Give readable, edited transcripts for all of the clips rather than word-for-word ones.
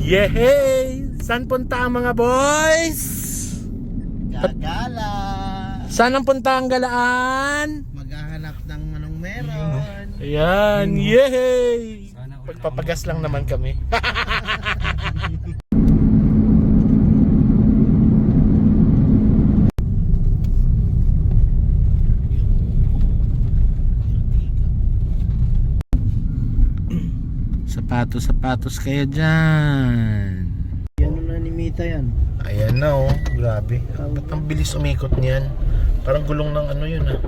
Yehey! Saan punta ang mga boys? Gagala. Saan ang punta ang galaan? Maghahanap ng manong meron. Ayan, yehey! Pagpapagas lang naman kami. Sapatos kayo dyan. Ano na ni Mita yan? Ayan na oh, grabe. Ba't ang bilis umikot niyan? Parang gulong ng ano yun ah.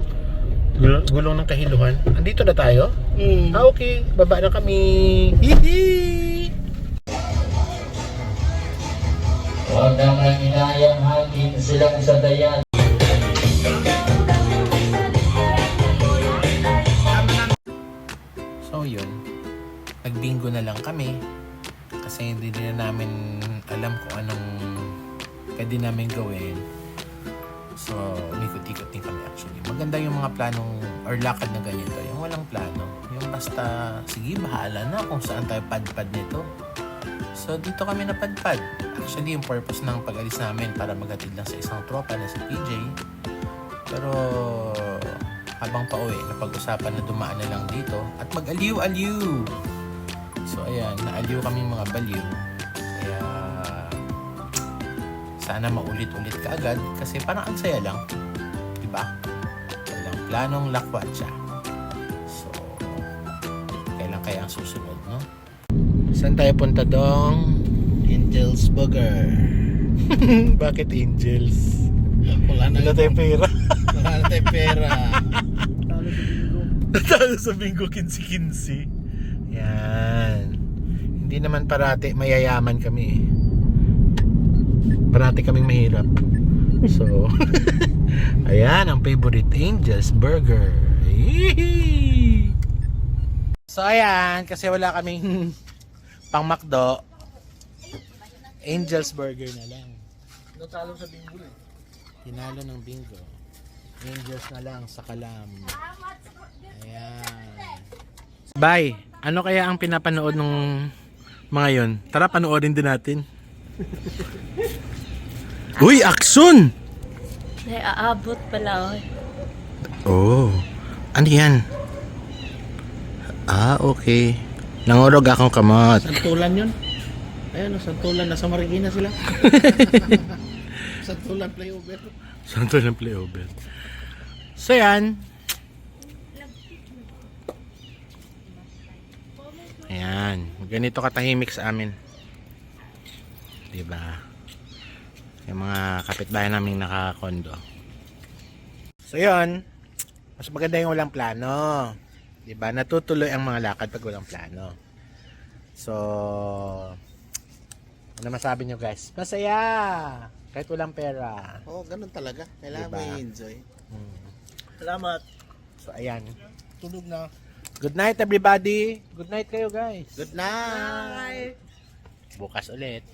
Gulong ng kahiluhan. Andito na tayo? Okay, baba na kami. Hihi! Huwag naman inayang hangin silang sa dayan. So yun, nagbingo na lang kami kasi hindi na namin alam kung anong pwede namin gawin. So umikot-ikot din kami actually. Maganda yung mga planong or lakad na ganito, yung walang plano. Yung basta, sige bahala na kung saan tayo padpad nito. So dito kami napadpad. Actually yung purpose ng pag-alis namin para maghatid lang sa isang tropa na si PJ. Pero habang pauwi, napag-usapan na dumaan na lang dito at mag-aliw-aliw. So ayan, naaliw kami mga baliw. Kaya sana maulit-ulit ka agad kasi parang ang saya lang. Diba? Walang planong lakwatsa. So, kailan kaya ang susunod, no? Saan tayo punta dong? Angel's Burger. Bakit Angels? Wala na Wala tayong pera. Wala na tayong pera. Natalo sa bingo 15-15. Yan. Hindi naman parati mayayaman kami eh. Parati kaming mahirap. So, ayan ang favorite Angel's Burger. Yee! So ayan, kasi wala kaming pang McDo, Angel's Burger na lang. Natalo sa bingo eh. Tinalo ng bingo. Angels na lang sa Kalam. Ayan. Bye. Ano kaya ang pinapanood ng mga yon? Tara, panoorin din natin. Uy, aksyon! Ay, aabot pala. Oh. Ano yan? Ah, okay. Nangurog akong kamot. Santulan yun. Ayun, santulan. Nasa Marikina sila. Santulan flyover. Santo ng playover. So yan. Ayan. Ganito katahimik sa amin. Diba? Yung mga kapitbahay namin nakakondo. So yun. Mas maganda yung walang plano. Diba? Natutuloy ang mga lakad pag walang plano. So ano masabi nyo guys? Masaya! Kahit walang pera. Oo, ganun talaga. Kailangan Diba? mo i-enjoy. Salamat. So ayan. Tulog na. Good night everybody. Good night kayo guys. Good night. Bukas ulit.